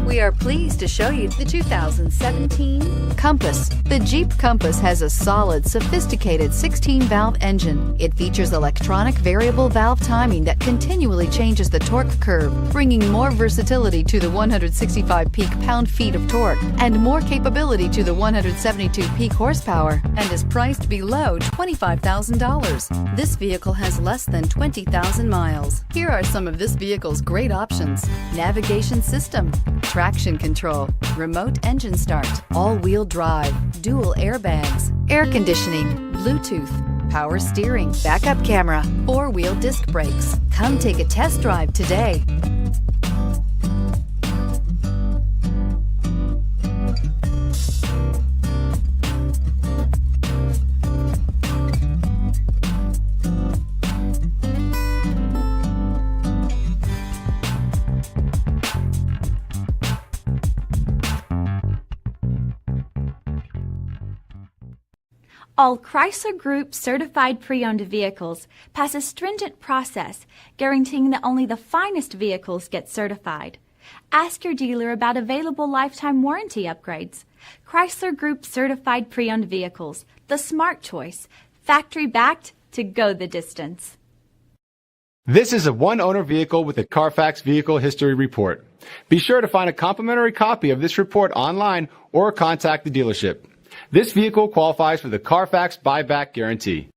We are pleased to show you the 2017 Compass. The Jeep Compass has a solid, sophisticated 16-valve engine. It features electronic variable valve timing that continually changes the torque curve, bringing more versatility to the 165 peak pound-feet of torque and more capability to the 172 peak horsepower, and is priced below $25,000. This vehicle has less than 20,000 miles. Here are some of this vehicle's great options: navigation system, traction control, remote engine start, all-wheel drive, dual airbags, air conditioning, Bluetooth, power steering, backup camera, four-wheel disc brakes. Come take a test drive today. All Chrysler Group certified pre-owned vehicles pass a stringent process guaranteeing that only the finest vehicles get certified. Ask your dealer about available lifetime warranty upgrades. Chrysler Group certified pre-owned vehicles, the smart choice, factory backed to go the distance. This is a one-owner vehicle with a Carfax Vehicle History Report. Be sure to find a complimentary copy of this report online or contact the dealership. This vehicle qualifies for the Carfax Buyback Guarantee.